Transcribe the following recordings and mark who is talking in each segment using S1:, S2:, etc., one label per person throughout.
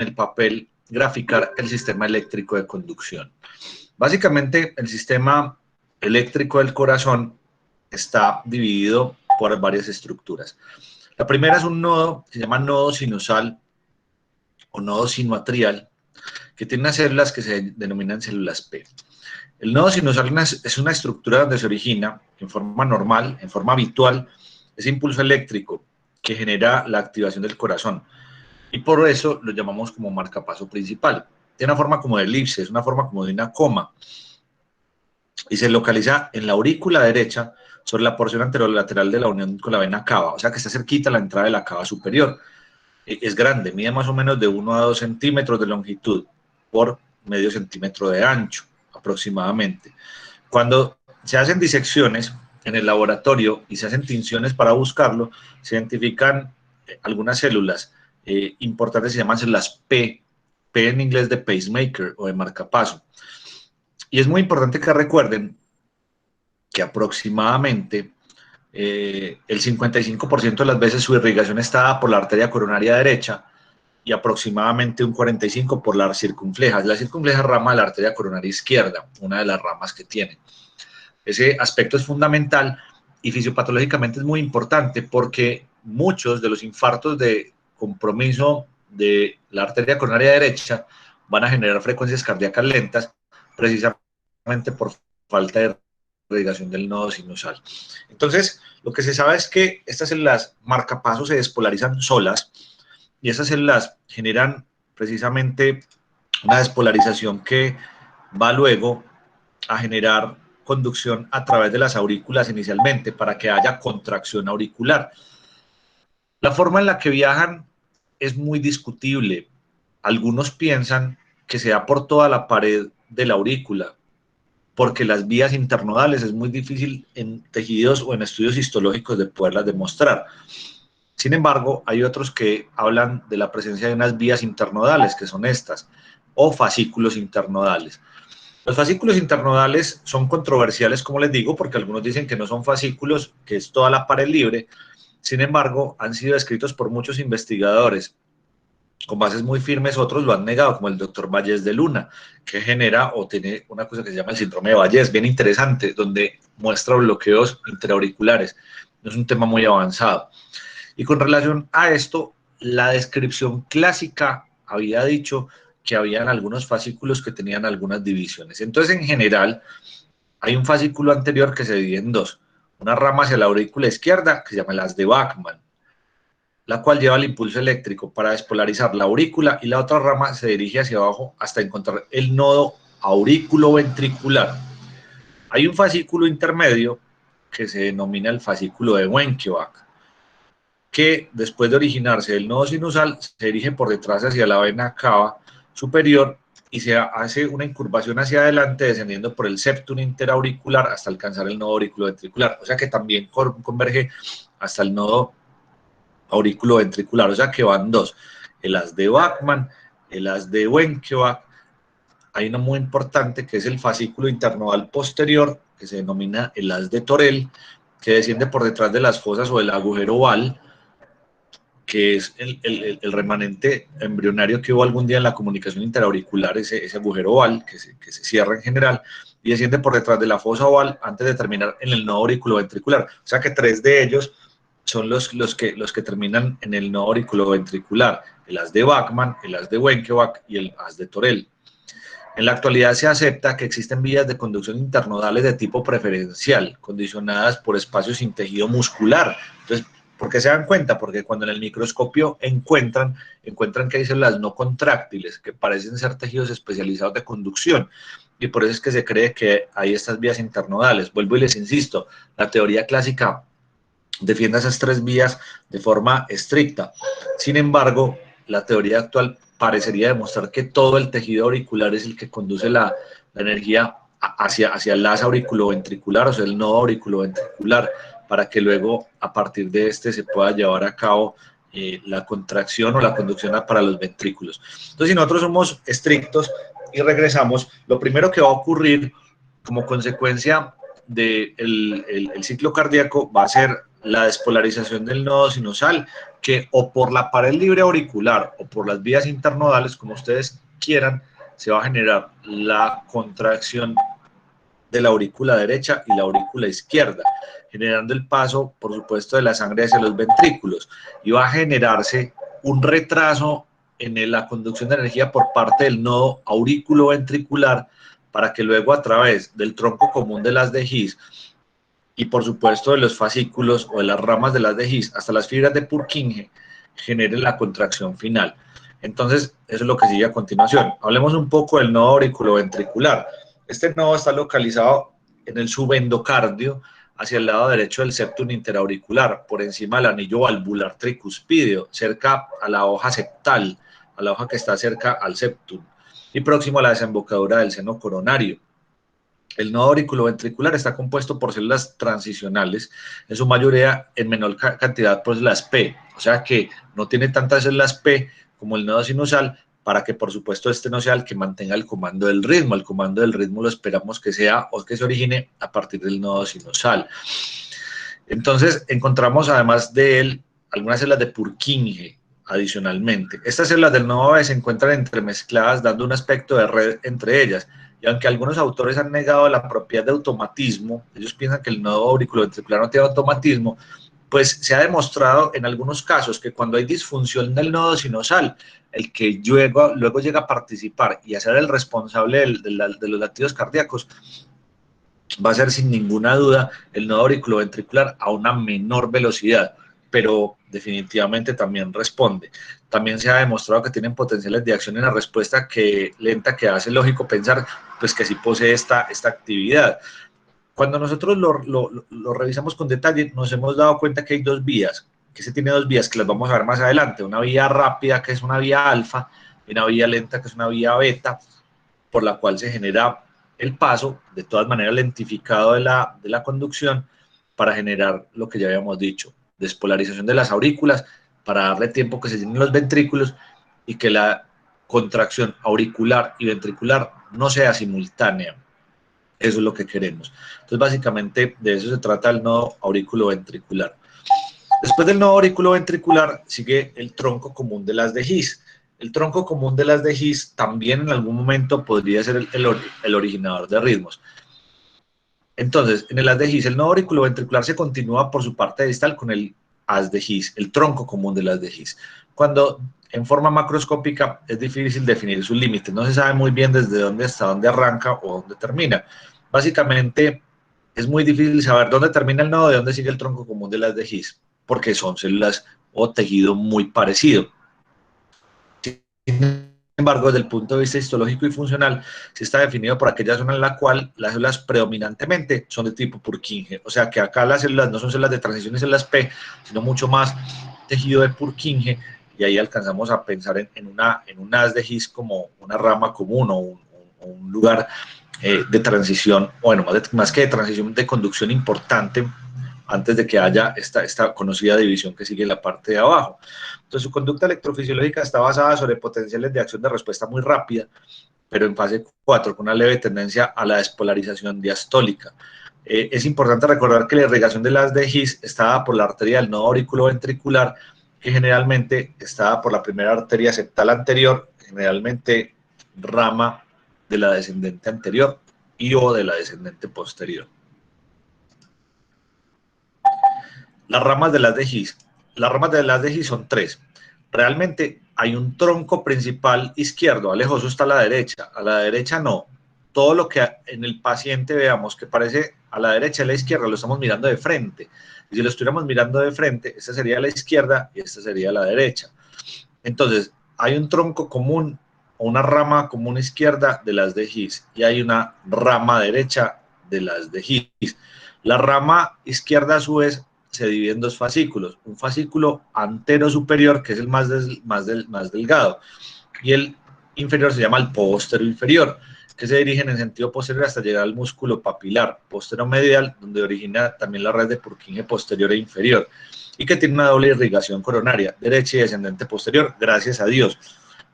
S1: el papel graficar el sistema eléctrico de conducción. Básicamente, el sistema eléctrico del corazón está dividido por varias estructuras. La primera es un nodo, se llama nodo sinusal o nodo sinoatrial, que tiene unas células que se denominan células P. El nodo sinusal es una estructura donde se origina en forma normal, en forma habitual, ese impulso eléctrico que genera la activación del corazón. Y por eso lo llamamos como marcapaso principal. Tiene una forma como de elipse, es una forma como de una coma. Y se localiza en la aurícula derecha, sobre la porción anterolateral de la unión con la vena cava, o sea que está cerquita a la entrada de la cava superior. Es grande, mide más o menos de 1 a 2 centímetros de longitud por medio centímetro de ancho, aproximadamente. Cuando se hacen disecciones en el laboratorio y se hacen tinciones para buscarlo, se identifican algunas células importantes, se llaman células P, P en inglés de pacemaker o de marcapaso. Y es muy importante que recuerden que aproximadamente el 55% de las veces su irrigación está dada por la arteria coronaria derecha y aproximadamente un 45% por la circunfleja. La circunfleja rama de la arteria coronaria izquierda, una de las ramas que tiene. Ese aspecto es fundamental y fisiopatológicamente es muy importante porque muchos de los infartos de compromiso de la arteria coronaria derecha van a generar frecuencias cardíacas lentas precisamente por falta de irrigación del nodo sinusal. Entonces, lo que se sabe es que estas células marcapasos se despolarizan solas y esas células generan precisamente una despolarización que va luego a generar conducción a través de las aurículas inicialmente para que haya contracción auricular. La forma en la que viajan es muy discutible. Algunos piensan que se da por toda la pared de la aurícula, porque las vías internodales es muy difícil en tejidos o en estudios histológicos de poderlas demostrar. Sin embargo, hay otros que hablan de la presencia de unas vías internodales, que son estas, o fascículos internodales. Los fascículos internodales son controversiales, como les digo, porque algunos dicen que no son fascículos, que es toda la pared libre. Sin embargo, han sido descritos por muchos investigadores con bases muy firmes, otros lo han negado, como el doctor Vallés de Luna, que genera o tiene una cosa que se llama el síndrome de Vallés, bien interesante, donde muestra bloqueos interauriculares. Es un tema muy avanzado. Y con relación a esto, la descripción clásica había dicho que habían algunos fascículos que tenían algunas divisiones. Entonces, en general, hay un fascículo anterior que se divide en dos. Una rama hacia la aurícula izquierda, que se llama el haz de Bachmann, la cual lleva el impulso eléctrico para despolarizar la aurícula, y la otra rama se dirige hacia abajo hasta encontrar el nodo aurículo-ventricular. Hay un fascículo intermedio que se denomina el fascículo de Wenckebach, que después de originarse del nodo sinusal se dirige por detrás hacia la vena cava superior y se hace una incurvación hacia adelante descendiendo por el septum interauricular hasta alcanzar el nodo auriculoventricular, o sea que también converge hasta el nodo auriculoventricular, o sea que van dos, el haz de Bachmann, el haz de Wenckebach. Hay uno muy importante que es el fascículo internodal posterior, que se denomina el haz de Torel, que desciende por detrás de las fosas o del agujero oval, que es el remanente embrionario que hubo algún día en la comunicación interauricular, ese agujero oval que se cierra en general, y desciende por detrás de la fosa oval antes de terminar en el nodo auriculoventricular. O sea que tres de ellos son los que terminan en el nodo auriculoventricular: el haz de Bachmann, el haz de Wenckebach y el haz de Torel. En la actualidad se acepta que existen vías de conducción internodales de tipo preferencial, condicionadas por espacios sin tejido muscular. Entonces, ¿por qué se dan cuenta? Porque cuando en el microscopio encuentran que hay células no contráctiles, que parecen ser tejidos especializados de conducción, y por eso es que se cree que hay estas vías internodales. Vuelvo y les insisto, la teoría clásica defiende esas tres vías de forma estricta. Sin embargo, la teoría actual parecería demostrar que todo el tejido auricular es el que conduce la energía hacia el haz auriculoventricular, o sea, el nodo auriculoventricular, para que luego a partir de este se pueda llevar a cabo la contracción o la conducción para los ventrículos. Entonces, si nosotros somos estrictos y regresamos, lo primero que va a ocurrir como consecuencia del ciclo cardíaco va a ser la despolarización del nodo sinusal, que o por la pared libre auricular o por las vías internodales, como ustedes quieran, se va a generar la contracción de la aurícula derecha y la aurícula izquierda, generando el paso, por supuesto, de la sangre hacia los ventrículos, y va a generarse un retraso en la conducción de energía por parte del nodo aurículo-ventricular, para que luego a través del tronco común de las de His y por supuesto de los fascículos o de las ramas de las de His hasta las fibras de Purkinje genere la contracción final. Entonces, eso es lo que sigue a continuación. Hablemos un poco del nodo auriculoventricular. Este nodo está localizado en el subendocardio, hacia el lado derecho del septum interauricular, por encima del anillo valvular tricuspideo, cerca a la hoja septal, a la hoja que está cerca al septum, y próximo a la desembocadura del seno coronario. El nodo auriculoventricular está compuesto por células transicionales, en su mayoría en menor cantidad por células P, o sea que no tiene tantas células P como el nodo sinusal, para que por supuesto este no sea el que mantenga el comando del ritmo. El comando del ritmo lo esperamos que sea o que se origine a partir del nodo sinusal. Entonces encontramos además de él algunas células de Purkinje adicionalmente. Estas células del nodo B se encuentran entremezcladas, dando un aspecto de red entre ellas. Y aunque algunos autores han negado la propiedad de automatismo, ellos piensan que el nodo auriculoventricular no tiene automatismo, pues se ha demostrado en algunos casos que cuando hay disfunción del nodo sinusal, el que luego llega a participar y a ser el responsable de los latidos cardíacos, va a ser sin ninguna duda el nodo auriculoventricular a una menor velocidad, pero definitivamente también responde. También se ha demostrado que tienen potenciales de acción en la respuesta lenta, que hace lógico pensar pues que sí posee esta actividad. Cuando nosotros lo revisamos con detalle, nos hemos dado cuenta que hay dos vías, que se tiene dos vías, que las vamos a ver más adelante: una vía rápida, que es una vía alfa, y una vía lenta, que es una vía beta, por la cual se genera el paso, de todas maneras lentificado de la conducción, para generar lo que ya habíamos dicho: despolarización de las aurículas, para darle tiempo que se llenen los ventrículos y que la contracción auricular y ventricular no sea simultánea. Eso es lo que queremos. Entonces, básicamente, de eso se trata el nodo auriculoventricular. Después del nodo auriculoventricular sigue el tronco común de las de His. El tronco común de las de His también en algún momento podría ser el originador de ritmos. Entonces, en el haz de His, el nodo auriculoventricular se continúa por su parte distal con el haz de His, el tronco común del haz de His. Cuando en forma macroscópica es difícil definir sus límites, no se sabe muy bien desde dónde hasta dónde arranca o dónde termina. Básicamente, es muy difícil saber dónde termina el nodo y dónde sigue el tronco común del haz de His, porque son células o tejido muy parecido. Sin embargo, desde el punto de vista histológico y funcional, sí está definido por aquella zona en la cual las células predominantemente son de tipo Purkinje. O sea que acá las células no son células de transición y células P, sino mucho más tejido de Purkinje, y ahí alcanzamos a pensar en un haz de His como una rama común o un lugar de transición, bueno, más que de transición, de conducción importante, antes de que haya esta conocida división que sigue en la parte de abajo. Entonces, su conducta electrofisiológica está basada sobre potenciales de acción de respuesta muy rápida, pero en fase 4, con una leve tendencia a la despolarización diastólica. Es importante recordar que la irrigación de las de His está dada por la arteria del nodo auriculoventricular, que generalmente está dada por la primera arteria septal anterior, generalmente rama de la descendente anterior y o de la descendente posterior. Las ramas de las de His. Las ramas de las de His son tres. Realmente hay un tronco principal izquierdo. Alejoso está a la derecha. A la derecha no. Todo lo que en el paciente veamos que parece a la derecha y a la izquierda lo estamos mirando de frente. Y si lo estuviéramos mirando de frente, esta sería la izquierda y esta sería la derecha. Entonces, hay un tronco común o una rama común izquierda de las de His y hay una rama derecha de las de His. La rama izquierda, a su vez, se divide en dos fascículos: un fascículo antero superior, que es el más delgado, y el inferior se llama el postero inferior, que se dirige en sentido posterior hasta llegar al músculo papilar posteromedial, donde origina también la red de Purkinje posterior e inferior, y que tiene una doble irrigación coronaria, derecha y descendente posterior, gracias a Dios,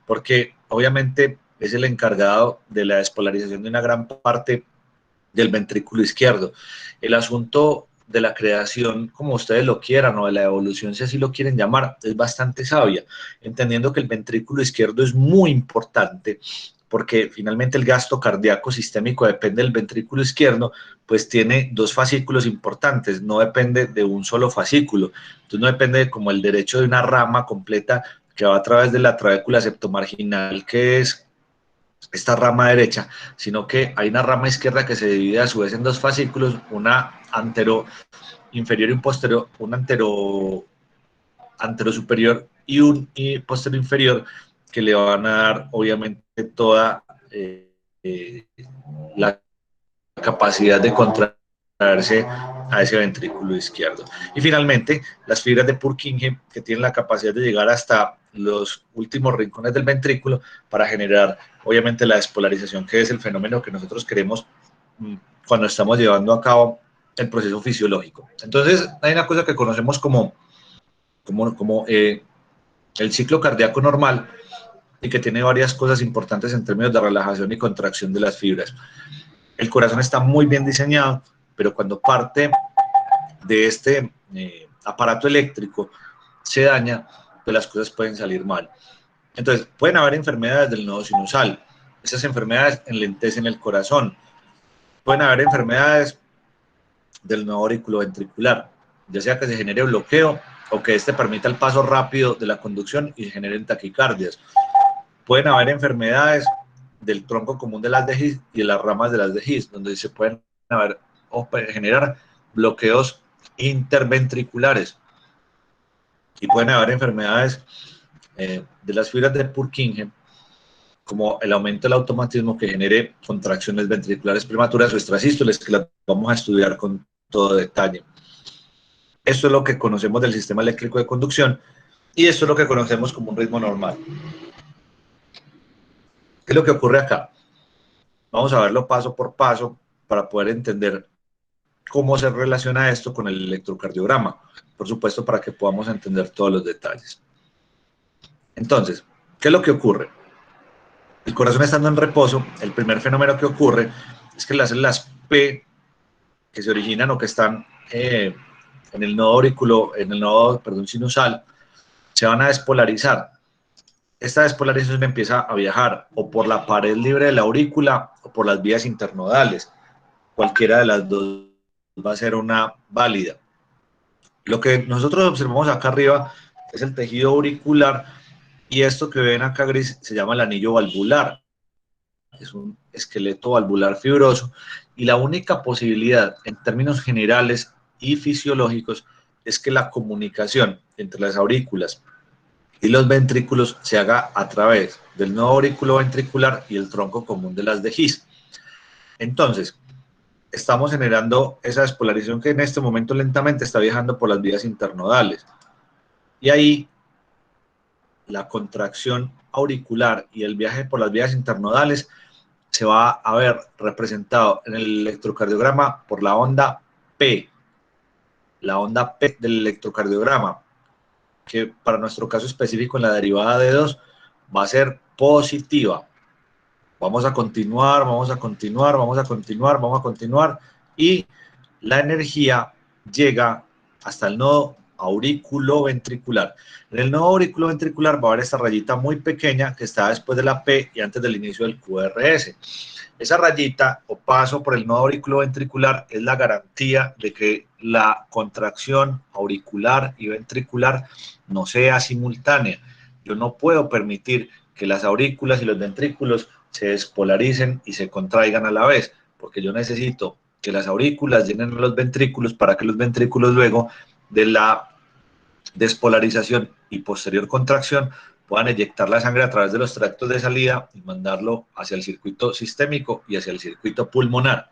S1: porque obviamente es el encargado de la despolarización de una gran parte del ventrículo izquierdo. El asunto de la creación, como ustedes lo quieran, o de la evolución, si así lo quieren llamar, es bastante sabia, entendiendo que el ventrículo izquierdo es muy importante, porque finalmente el gasto cardíaco sistémico depende del ventrículo izquierdo, pues tiene dos fascículos importantes, no depende de un solo fascículo, entonces no depende de como el derecho de una rama completa que va a través de la trabécula septomarginal, que es esta rama derecha, sino que hay una rama izquierda que se divide a su vez en dos fascículos, una antero inferior y un posterior, un antero superior y un posterior inferior, que le van a dar obviamente toda eh, la capacidad de contraerse a ese ventrículo izquierdo. Y finalmente, las fibras de Purkinje, que tienen la capacidad de llegar hasta los últimos rincones del ventrículo para generar, obviamente, la despolarización, que es el fenómeno que nosotros queremos cuando estamos llevando a cabo el proceso fisiológico. Entonces, hay una cosa que conocemos como el ciclo cardíaco normal, y que tiene varias cosas importantes en términos de relajación y contracción de las fibras. El corazón está muy bien diseñado, pero cuando parte de este aparato eléctrico se daña, pues las cosas pueden salir mal. Entonces, pueden haber enfermedades del nodo sinusal. Esas enfermedades enlentecen el corazón. Pueden haber enfermedades del nodo auriculoventricular, ya sea que se genere bloqueo o que este permita el paso rápido de la conducción y se generen taquicardias. Pueden haber enfermedades del tronco común de las de His y de las ramas de las de His, donde se pueden haber o generar bloqueos interventriculares, y pueden haber enfermedades de las fibras de Purkinje, como el aumento del automatismo que genere contracciones ventriculares prematuras o extrasístoles, que las vamos a estudiar con todo detalle. Esto es lo que conocemos del sistema eléctrico de conducción, y esto es lo que conocemos como un ritmo normal. ¿Qué es lo que ocurre acá? Vamos a verlo paso por paso para poder entender cómo se relaciona esto con el electrocardiograma, por supuesto, para que podamos entender todos los detalles. Entonces, ¿qué es lo que ocurre? El corazón estando en reposo, el primer fenómeno que ocurre es que las células P que se originan o que están en el nodo sinusal, se van a despolarizar. Esta despolarización empieza a viajar o por la pared libre de la aurícula o por las vías internodales. Cualquiera de las dos va a ser una válida. Lo que nosotros observamos acá arriba es el tejido auricular, y esto que ven acá gris se llama el anillo valvular. Es un esqueleto valvular fibroso, y la única posibilidad en términos generales y fisiológicos es que la comunicación entre las aurículas y los ventrículos se haga a través del nodo auriculoventricular y el tronco común de las de His. Entonces, estamos generando esa despolarización que en este momento lentamente está viajando por las vías internodales. Y ahí la contracción auricular y el viaje por las vías internodales se va a ver representado en el electrocardiograma por la onda P del electrocardiograma, que para nuestro caso específico en la derivada de 2 va a ser positiva. Vamos a continuar, vamos a continuar, vamos a continuar, vamos a continuar, y la energía llega hasta el nodo auriculoventricular. En el nodo auriculoventricular va a haber esta rayita muy pequeña que está después de la P y antes del inicio del QRS. Esa rayita o paso por el nodo auriculoventricular es la garantía de que la contracción auricular y ventricular no sea simultánea. Yo no puedo permitir que las aurículas y los ventrículos se despolaricen y se contraigan a la vez, porque yo necesito que las aurículas llenen los ventrículos para que los ventrículos, luego de la despolarización y posterior contracción, puedan eyectar la sangre a través de los tractos de salida y mandarlo hacia el circuito sistémico y hacia el circuito pulmonar,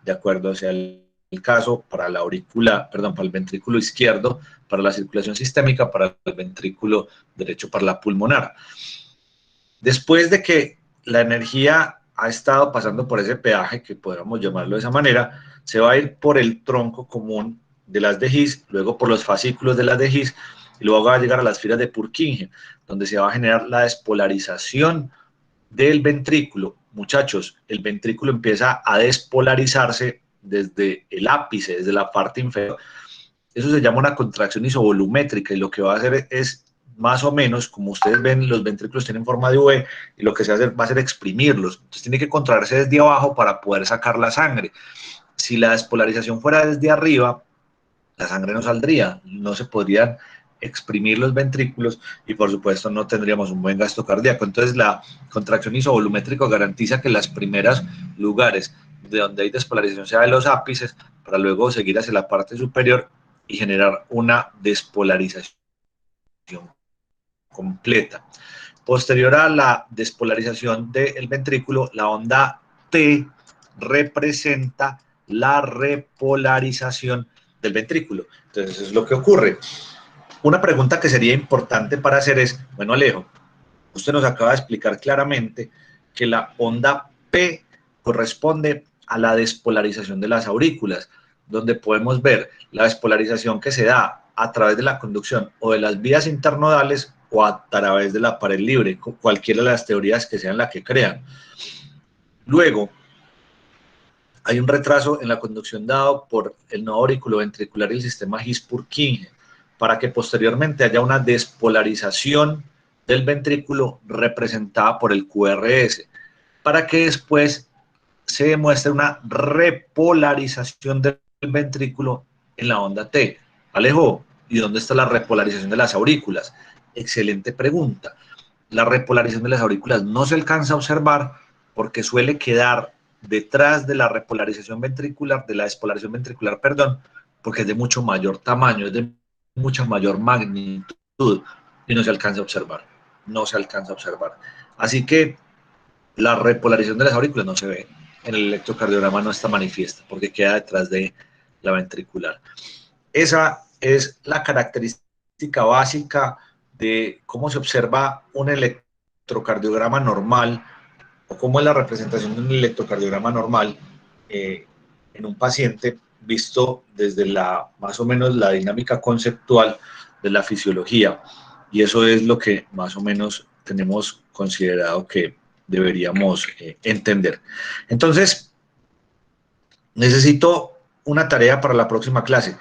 S1: de acuerdo hacia el caso para la aurícula, perdón, para el ventrículo izquierdo, para la circulación sistémica, para el ventrículo derecho, para la pulmonar. Después de que la energía ha estado pasando por ese peaje, que podríamos llamarlo de esa manera, se va a ir por el tronco común de las de His, luego por los fascículos de las de His, y luego va a llegar a las fibras de Purkinje, donde se va a generar la despolarización del ventrículo. Muchachos, el ventrículo empieza a despolarizarse desde el ápice, desde la parte inferior. Eso se llama una contracción isovolumétrica, y lo que va a hacer es, más o menos, como ustedes ven, los ventrículos tienen forma de V, y lo que se hace va a ser exprimirlos. Entonces tiene que contraerse desde abajo para poder sacar la sangre. Si la despolarización fuera desde arriba, la sangre no saldría, no se podrían exprimir los ventrículos, y por supuesto no tendríamos un buen gasto cardíaco. Entonces la contracción isovolumétrica garantiza que los primeros lugares de donde hay despolarización sea de los ápices, para luego seguir hacia la parte superior y generar una despolarización completa. Posterior a la despolarización del ventrículo, la onda T representa la repolarización del ventrículo. Entonces, eso es lo que ocurre. Una pregunta que sería importante para hacer es, bueno, Alejo, usted nos acaba de explicar claramente que la onda P corresponde a la despolarización de las aurículas, donde podemos ver la despolarización que se da a través de la conducción o de las vías internodales o a través de la pared libre, cualquiera de las teorías que sean las que crean. Luego, hay un retraso en la conducción dado por el nodo auriculoventricular y el sistema His-Purkinje, para que posteriormente haya una despolarización del ventrículo representada por el QRS, para que después se demuestre una repolarización del ventrículo en la onda T. Alejo, ¿y dónde está la repolarización de las aurículas? Excelente pregunta. La repolarización de las aurículas no se alcanza a observar porque suele quedar detrás de la repolarización ventricular, de la despolarización ventricular, perdón, porque es de mucho mayor tamaño, es de mucha mayor magnitud, y no se alcanza a observar. No se alcanza a observar. Así que la repolarización de las aurículas no se ve. En el electrocardiograma no está manifiesta porque queda detrás de la ventricular. Esa es la característica básica de cómo se observa un electrocardiograma normal, o cómo es la representación de un electrocardiograma normal en un paciente, visto desde más o menos la dinámica conceptual de la fisiología. Y eso es lo que más o menos tenemos considerado que deberíamos entender. Entonces, necesito una tarea para la próxima clase.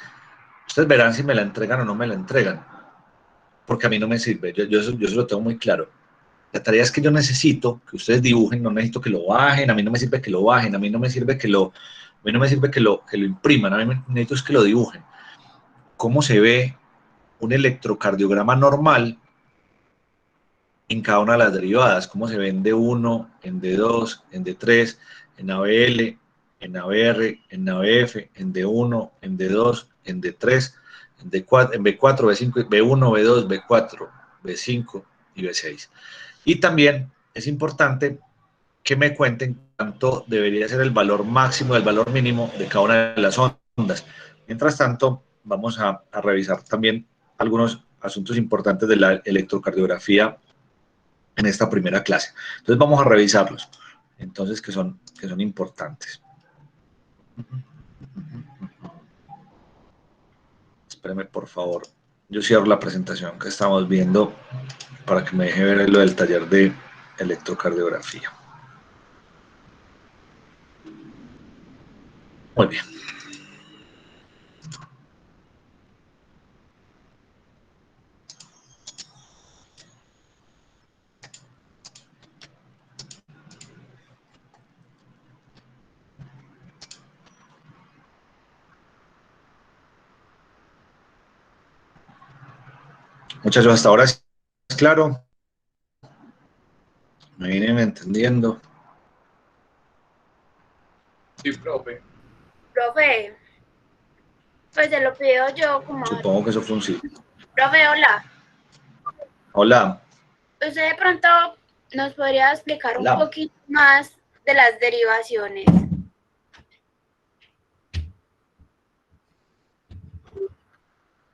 S1: Ustedes verán si me la entregan o no me la entregan, porque a mí no me sirve, yo se lo tengo muy claro. La tarea es que yo necesito que ustedes dibujen, no necesito que lo bajen, a mí no me sirve que lo bajen, a mí no me sirve que lo, a mí no me sirve que lo impriman, a mí necesito es que lo dibujen. ¿Cómo se ve un electrocardiograma normal en cada una de las derivadas? ¿Cómo se ven D1, en D2, en D3, en ABL, en ABR, en ABF, en D1, en D2, en D3, en D4, en B4, B5, B1, B2, B4, B5 y B6? Y también es importante que me cuenten cuánto debería ser el valor máximo, el valor mínimo de cada una de las ondas. Mientras tanto, vamos a revisar también algunos asuntos importantes de la electrocardiografía en esta primera clase. Entonces vamos a revisarlos, entonces que son importantes. Espérame, por favor. Yo cierro la presentación que estamos viendo para que me deje ver lo del taller de electrocardiografía. Muy bien. Muchachos, hasta ahora es claro. ¿Me vienen entendiendo?
S2: Sí, profe.
S3: Profe, pues se lo pido yo como...
S1: Supongo que eso fue un sí.
S3: Profe, hola.
S1: Hola.
S3: ¿Usted de pronto nos podría explicar
S1: Hola.
S3: un poquito más de las derivaciones?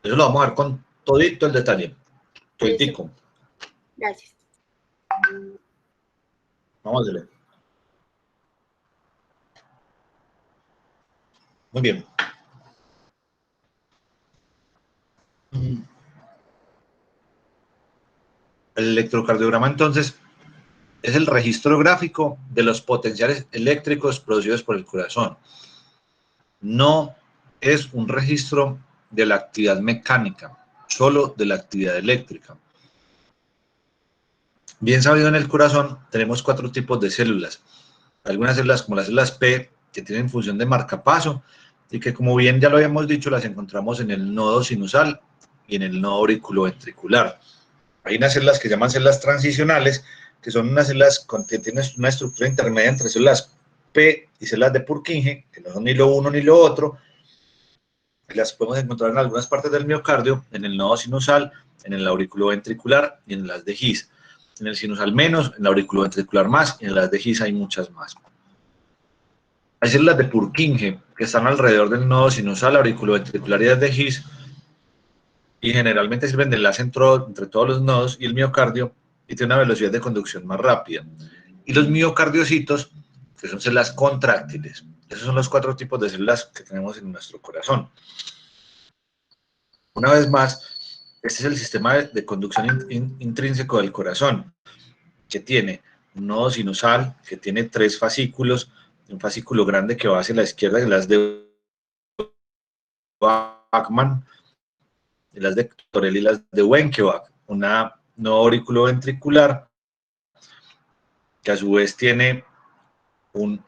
S1: Eso lo vamos a ver con todito el detalle. Toditico.
S3: Gracias.
S1: Vamos a verle. Muy bien. El electrocardiograma, entonces, es el registro gráfico de los potenciales eléctricos producidos por el corazón. no es un registro de la actividad mecánica, solo de la actividad eléctrica. Bien sabido, en el corazón tenemos 4 tipos de células. Algunas células, como las células P, que tienen función de marcapaso y que, como bien ya lo habíamos dicho, las encontramos en el nodo sinusal y en el nodo auriculoventricular. Hay unas células que se llaman células transicionales, que son unas células que tienen una estructura intermedia entre células P y células de Purkinje, que no son ni lo uno ni lo otro. Las podemos encontrar en algunas partes del miocardio, en el nodo sinusal, en el auriculoventricular y en las de His. En el sinusal menos, en el auriculoventricular más, y en las de His hay muchas más. Hay células de Purkinje que están alrededor del nodo sinusal, auriculoventricular y las de His, y generalmente sirven de enlace entre todos los nodos y el miocardio, y tiene una velocidad de conducción más rápida. Y los miocardiocitos, que son células contráctiles. Esos son los 4 tipos de células que tenemos en nuestro corazón. Una vez más, este es el sistema de conducción intrínseco del corazón, que tiene un nodo sinusal, que tiene 3 fascículos, un fascículo grande que va hacia la izquierda, que las de Bachmann, y las de Torell y las de Wenckebach, una nodo auriculoventricular, que a su vez tiene un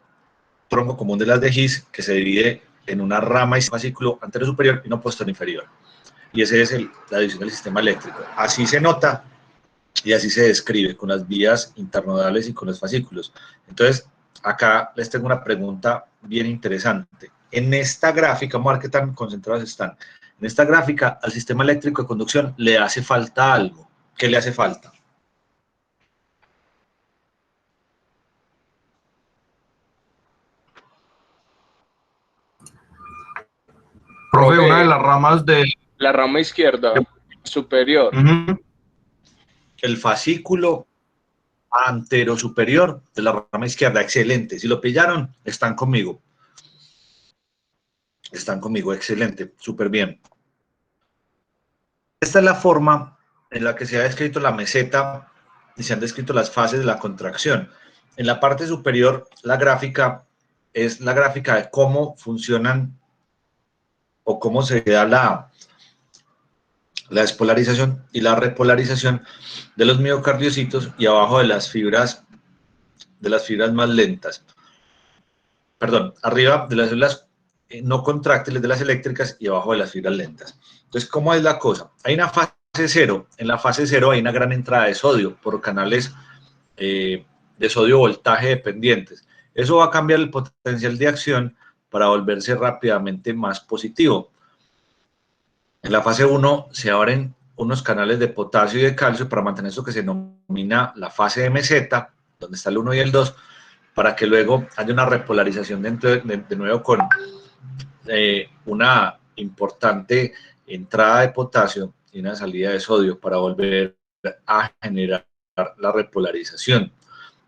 S1: tronco común de las de His, que se divide en una rama y fascículo anterior superior y uno posterior inferior. Y esa es la división del sistema eléctrico. Así se nota y así se describe, con las vías internodales y con los fascículos. Entonces, acá les tengo una pregunta bien interesante. En esta gráfica, vamos a ver qué tan concentrados están. En esta gráfica, al sistema eléctrico de conducción le hace falta algo. ¿Qué le hace falta?
S2: Profe, una de las ramas de...
S4: La rama izquierda superior.
S1: El fascículo anterosuperior de la rama izquierda. Excelente. Si lo pillaron, están conmigo. Están conmigo. Excelente. Súper bien. Esta es la forma en la que se ha descrito la meseta y se han descrito las fases de la contracción. En la parte superior, la gráfica es la gráfica de cómo funcionan o cómo se da la despolarización y la repolarización de los miocardiocitos, y abajo de las fibras más lentas. Perdón, arriba de las células no contráctiles de las eléctricas y abajo de las fibras lentas. Entonces, ¿cómo es la cosa? Hay una fase cero. En la fase cero hay una gran entrada de sodio por canales de sodio voltaje dependientes. Eso va a cambiar el potencial de acción para volverse rápidamente más positivo. En la fase 1 se abren unos canales de potasio y de calcio para mantener eso que se denomina la fase de meseta, donde está el 1 y el 2, para que luego haya una repolarización de nuevo con una importante entrada de potasio y una salida de sodio para volver a generar la repolarización.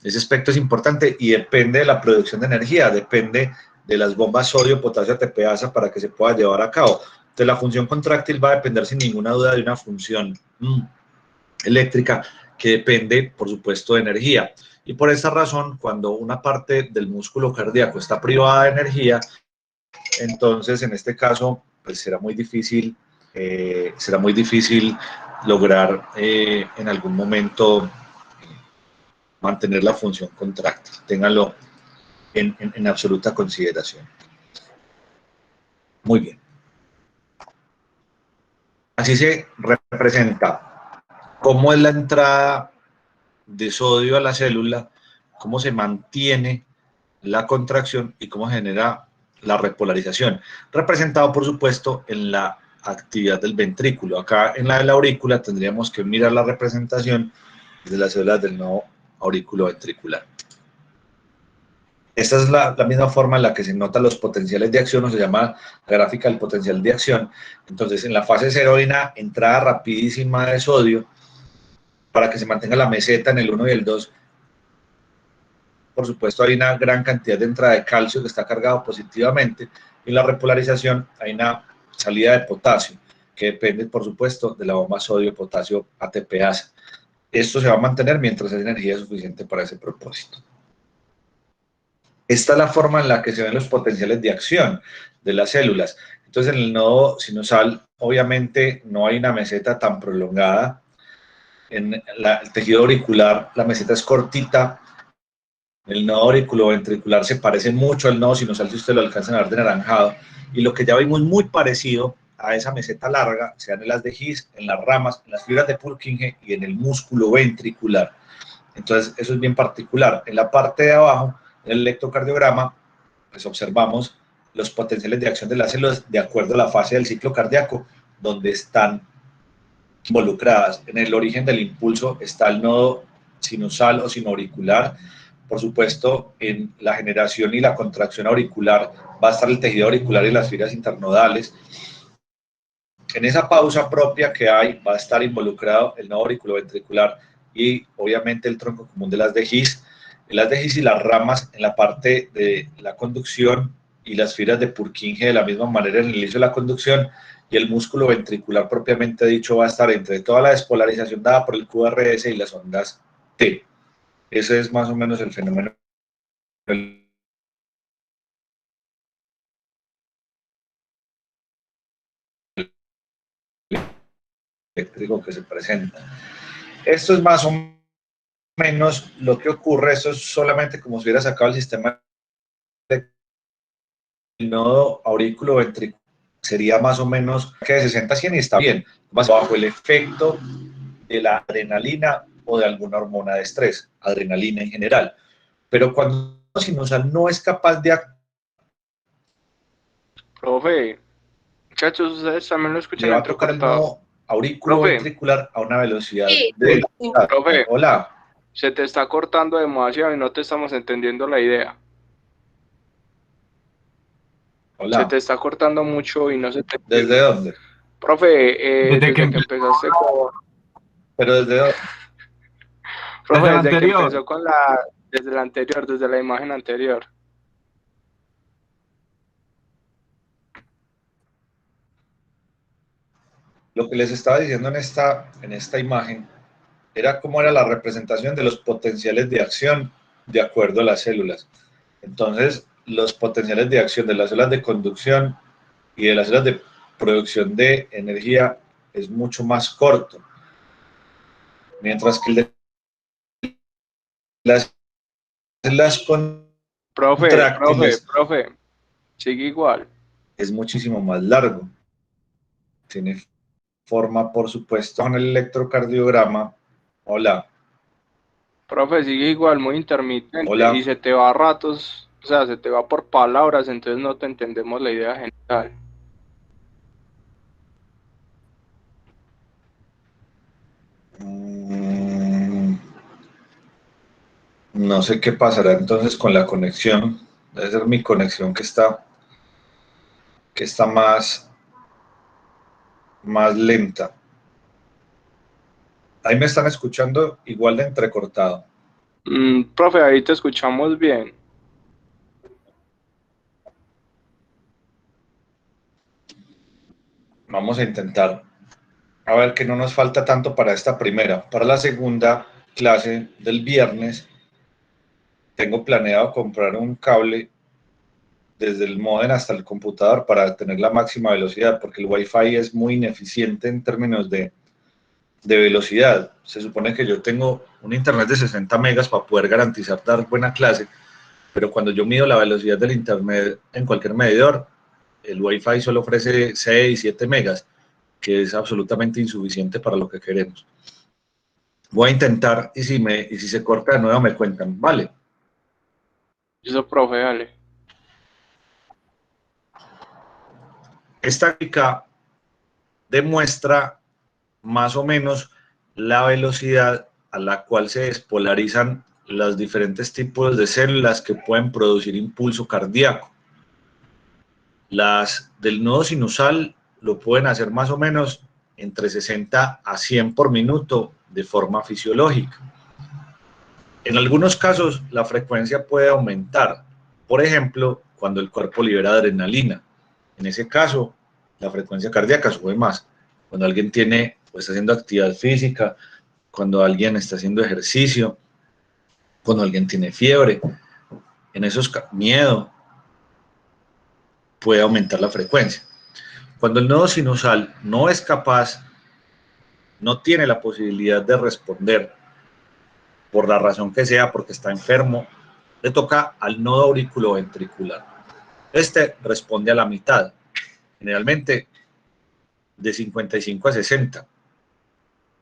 S1: Ese aspecto es importante y depende de la producción de energía, depende de las bombas sodio, potasio, ATPasa para que se pueda llevar a cabo. Entonces, la función contráctil va a depender sin ninguna duda de una función eléctrica que depende, por supuesto, de energía. Y por esa razón, cuando una parte del músculo cardíaco está privada de energía, entonces, en este caso, pues será muy difícil lograr en algún momento mantener la función contráctil. Ténganlo en absoluta consideración. Muy bien. Así se representa cómo es la entrada de sodio a la célula, cómo se mantiene la contracción y cómo genera la repolarización. Representado, por supuesto, en la actividad del ventrículo. Acá en la de la aurícula tendríamos que mirar la representación de las células del nodo auriculoventricular. Esta es la misma forma en la que se notan los potenciales de acción, o se llama gráfica del potencial de acción. Entonces, en la fase 0 hay una entrada rapidísima de sodio para que se mantenga la meseta en el 1 y el 2. Por supuesto, hay una gran cantidad de entrada de calcio que está cargado positivamente. Y en la repolarización hay una salida de potasio, que depende, por supuesto, de la bomba sodio-potasio ATPasa. Esto se va a mantener mientras haya energía suficiente para ese propósito. Esta es la forma en la que se ven los potenciales de acción de las células. Entonces, en el nodo sinusal, obviamente, no hay una meseta tan prolongada. En el tejido auricular, la meseta es cortita. El nodo auriculoventricular se parece mucho al nodo sinusal, si ustedes lo alcanzan a ver de naranjado. Y lo que ya vimos muy parecido a esa meseta larga, sean en las de His, en las ramas, en las fibras de Purkinje y en el músculo ventricular. Entonces, eso es bien particular. En la parte de abajo, en el electrocardiograma, pues observamos los potenciales de acción de las células de acuerdo a la fase del ciclo cardíaco, donde están involucradas. En el origen del impulso está el nodo sinusal o sinoauricular. Por supuesto, en la generación y la contracción auricular va a estar el tejido auricular y las fibras internodales. En esa pausa propia que hay va a estar involucrado el nodo auriculoventricular y obviamente el tronco común de las de His. Las de His y las ramas en la parte de la conducción y las fibras de Purkinje de la misma manera en el inicio de la conducción, y el músculo ventricular propiamente dicho va a estar entre toda la despolarización dada por el QRS y las ondas T. Ese es más o menos el fenómeno eléctrico que se presenta. Esto es más o menos lo que ocurre. Esto es solamente como si hubiera sacado el sistema del nodo aurículo-ventricular. Sería más o menos que de 60 a 100 y está bien, más bajo el efecto de la adrenalina o de alguna hormona de estrés, adrenalina en general. Pero cuando el sinusal no es capaz de actuar,
S4: Profe, muchachos, ustedes también lo escuchan
S1: le va a tocar el
S4: entrecortado.
S1: nodo auriculoventricular a una velocidad
S3: Sí.
S1: de...
S4: Profe,
S1: Hola.
S4: se te está cortando demasiado y no te estamos entendiendo la idea.
S1: Hola.
S4: Se te está cortando mucho y no se te entiende.
S1: ¿Desde dónde?
S4: Profe,
S2: Desde que
S4: empezaste con...
S1: Pero desde dónde.
S4: Profe,
S2: Desde la
S4: desde que
S2: anterior.
S4: empezó con desde la anterior, desde la imagen anterior.
S1: Lo que les estaba diciendo en esta imagen era cómo era la representación de los potenciales de acción de acuerdo a las células. Entonces, los potenciales de acción de las células de conducción y de las células de producción de energía es mucho más corto, mientras que el de las células contráctiles
S4: Profe, sigue igual.
S1: es muchísimo más largo. Tiene forma, por supuesto, en el electrocardiograma. Hola.
S4: Profe, sigue igual, muy intermitente y
S1: Hola.
S4: se te va a ratos, o sea, se te va por palabras, entonces no te entendemos la idea general.
S1: No sé qué pasará entonces con la conexión. Debe ser mi conexión que está más lenta. Ahí me están escuchando igual de entrecortado.
S4: Profe, ahí te escuchamos bien.
S1: Vamos a intentar. A ver que no nos falta tanto para esta primera. Para la segunda clase del viernes, tengo planeado comprar un cable desde el módem hasta el computador para tener la máxima velocidad, porque el Wi-Fi es muy ineficiente en términos de velocidad. Se supone que yo tengo un internet de 60 megas para poder garantizar dar buena clase, pero cuando yo mido la velocidad del internet en cualquier medidor, el Wi-Fi solo ofrece 6, 7 megas, que es absolutamente insuficiente para lo que queremos. Voy a intentar, y si se corta de nuevo me cuentan, vale.
S4: Eso, profe, dale.
S1: Esta gráfica demuestra más o menos la velocidad a la cual se despolarizan los diferentes tipos de células que pueden producir impulso cardíaco. Las del nodo sinusal lo pueden hacer más o menos entre 60 a 100 por minuto de forma fisiológica. En algunos casos la frecuencia puede aumentar, por ejemplo, cuando el cuerpo libera adrenalina. En ese caso, la frecuencia cardíaca sube más. Cuando alguien está haciendo actividad física, cuando alguien está haciendo ejercicio, cuando alguien tiene fiebre. en esos miedo, puede aumentar la frecuencia. Cuando el nodo sinusal no es capaz, no tiene la posibilidad de responder, por la razón que sea, porque está enfermo, le toca al nodo auriculoventricular. Este responde a la mitad, generalmente de 55 a 60,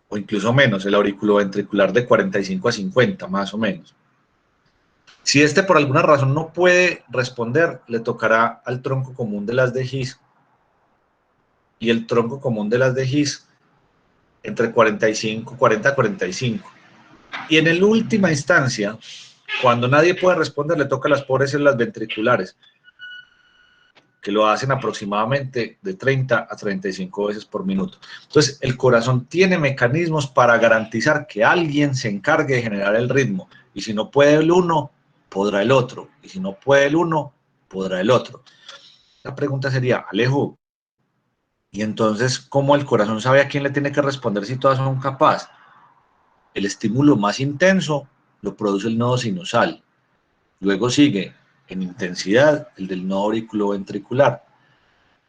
S1: o incluso menos, el auriculoventricular de 45 a 50, más o menos. Si este por alguna razón no puede responder, le tocará al tronco común de las de His, y el tronco común de las de His entre 40 a 45. Y en última instancia, cuando nadie puede responder, le toca a las pobres células ventriculares, que lo hacen aproximadamente de 30 a 35 veces por minuto. Entonces, el corazón tiene mecanismos para garantizar que alguien se encargue de generar el ritmo, y si no puede el uno, podrá el otro, y si no puede el uno, podrá el otro. La pregunta sería, Alejo, ¿y entonces cómo el corazón sabe a quién le tiene que responder si todas son capaces? El estímulo más intenso lo produce el nodo sinusal, luego sigue en intensidad el del nodo auriculoventricular,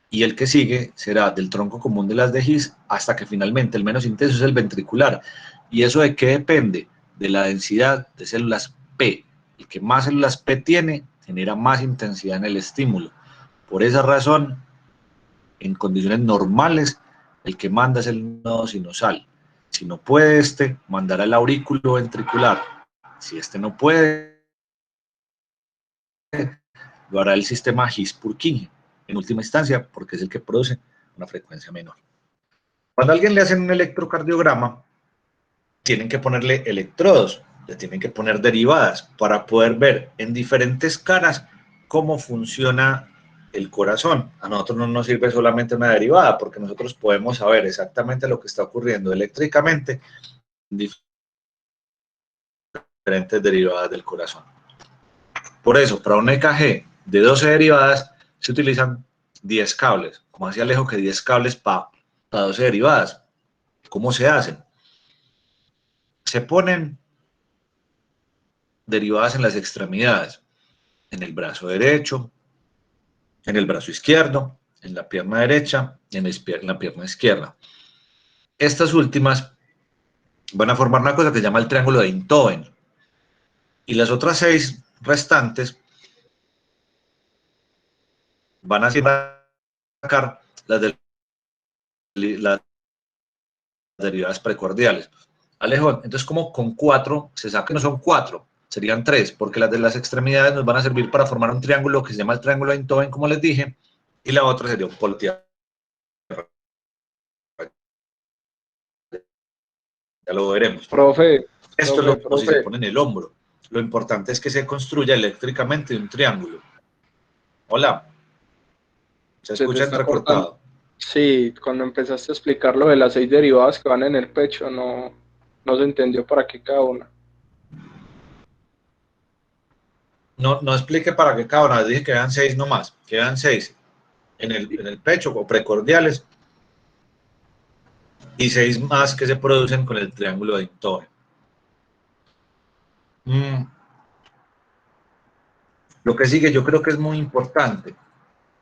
S1: y el que sigue será del tronco común de las de His, hasta que finalmente el menos intenso es el ventricular. ¿Y eso de qué depende? De la densidad de células P. El que más células P tiene, genera más intensidad en el estímulo. Por esa razón, en condiciones normales, el que manda es el nodo sinusal. Si no puede este, mandará el auriculoventricular. Si este no puede, lo hará el sistema His-Purkinje, en última instancia, porque es el que produce una frecuencia menor. Cuando a alguien le hacen un electrocardiograma, tienen que ponerle electrodos, le tienen que poner derivadas para poder ver en diferentes caras cómo funciona el corazón. A nosotros no nos sirve solamente una derivada, porque nosotros podemos saber exactamente lo que está ocurriendo eléctricamente en diferentes derivadas del corazón. Por eso, para un EKG de 12 derivadas, se utilizan 10 cables. Como hacía Alejo, que 10 cables para 12 derivadas. ¿Cómo se hacen? Se ponen derivadas en las extremidades, en el brazo derecho, en el brazo izquierdo, en la pierna derecha y en la pierna izquierda. Estas últimas van a formar una cosa que se llama el triángulo de Einthoven, y las otras 6 restantes van a sacar las derivadas precordiales. Alejo, entonces como con 4 se saca, no son 4, serían 3, porque las de las extremidades nos van a servir para formar un triángulo que se llama el triángulo de Einthoven, como les dije, y la otra sería un polo tierra. Ya lo veremos.
S4: Profe,
S1: Esto es lo que se pone en el hombro. Lo importante es que se construya eléctricamente un triángulo. Hola, ¿se
S4: se te
S1: escucha
S4: está cortando.
S1: entrecortado?
S4: Sí, cuando empezaste a explicar lo de las 6 derivadas que van en el pecho, no se entendió para qué cada una.
S1: No explique para qué cada una, dije que quedan 6 nomás, quedan 6 en el pecho o precordiales, y 6 más que se producen con el triángulo de Einthoven. Lo que sigue yo creo que es muy importante.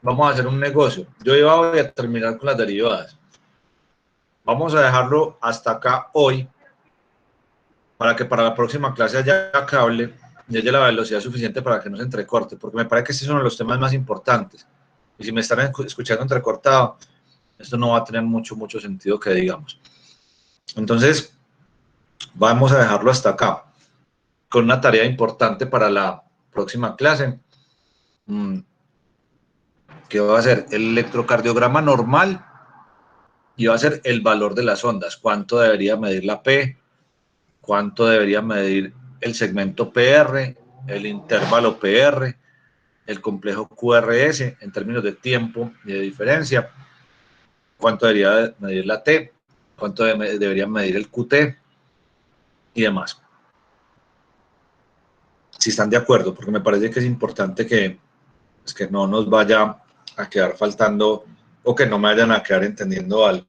S1: Vamos a hacer un negocio. Yo ya voy a terminar con las derivadas. Vamos a dejarlo hasta acá hoy, para que para la próxima clase haya cable y haya la velocidad suficiente para que no se entrecorte, porque me parece que este es uno de los temas más importantes. Y si me están escuchando entrecortado, esto no va a tener mucho sentido que digamos. Entonces, vamos a dejarlo hasta acá, con una tarea importante para la próxima clase, que va a ser el electrocardiograma normal, y va a ser el valor de las ondas, cuánto debería medir la P, cuánto debería medir el segmento PR, el intervalo PR, el complejo QRS en términos de tiempo y de diferencia, cuánto debería medir la T, cuánto debería medir el QT y demás. Si están de acuerdo, porque me parece que es importante que no nos vaya a quedar faltando, o que no me vayan a quedar entendiendo algo.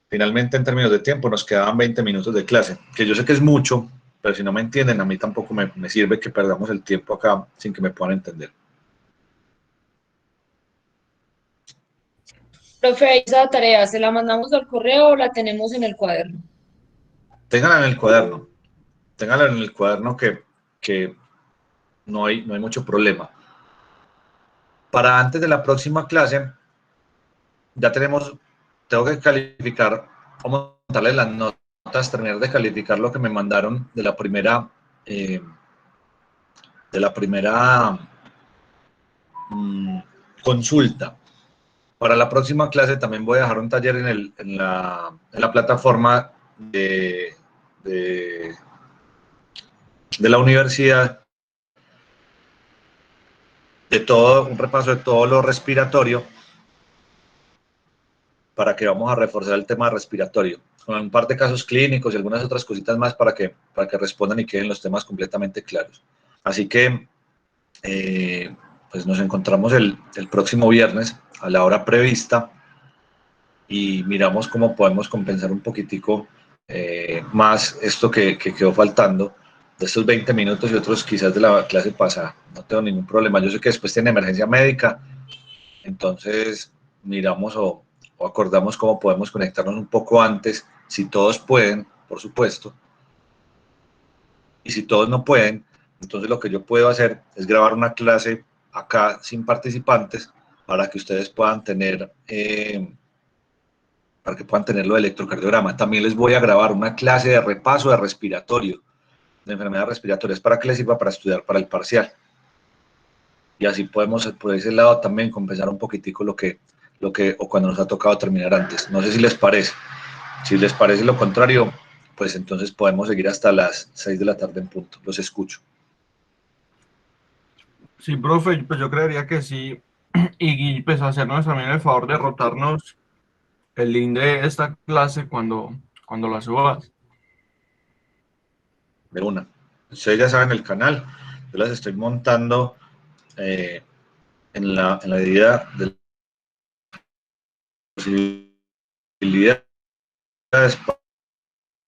S1: Finalmente, en términos de tiempo, nos quedaban 20 minutos de clase, que yo sé que es mucho, pero si no me entienden, a mí tampoco me sirve que perdamos el tiempo acá sin que me puedan entender.
S5: Profe, esa tarea, ¿se la mandamos al correo o la tenemos en el cuaderno?
S1: Ténganla en el cuaderno que no hay mucho problema. Para antes de la próxima clase, ya tengo que calificar, vamos a montarle las notas, terminar de calificar lo que me mandaron de la primera consulta. Para la próxima clase también voy a dejar un taller en la plataforma de la universidad, un repaso de todo lo respiratorio, para que vamos a reforzar el tema respiratorio, con un par de casos clínicos y algunas otras cositas más para que respondan y queden los temas completamente claros. Así que, pues nos encontramos el próximo viernes a la hora prevista y miramos cómo podemos compensar un poquitico más esto que quedó faltando de estos 20 minutos y otros quizás de la clase pasada. No tengo ningún problema. Yo sé que después tiene emergencia médica, entonces miramos o acordamos cómo podemos conectarnos un poco antes, si todos pueden, por supuesto. Y si todos no pueden, entonces lo que yo puedo hacer es grabar una clase acá sin participantes para que ustedes puedan tener lo de electrocardiograma. También les voy a grabar una clase de repaso de respiratorio, de enfermedades respiratorias, para que les sirva para estudiar para el parcial. Y así podemos, por ese lado, también compensar un poquitico o cuando nos ha tocado terminar antes. No sé si les parece. Si les parece lo contrario, pues entonces podemos seguir hasta las 6 de la tarde en punto. Los escucho.
S2: Sí, profe, pues yo creería que sí. Y pues hacernos también el favor de rotarnos el link de esta clase cuando la subas.
S1: De una. Ustedes ya saben el canal. Yo las estoy montando en la medida de las posibilidades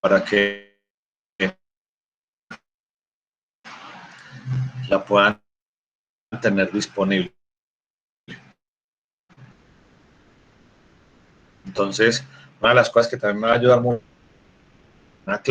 S1: para que la puedan tener disponible. Entonces, una de las cosas que también me va a ayudar mucho, una clase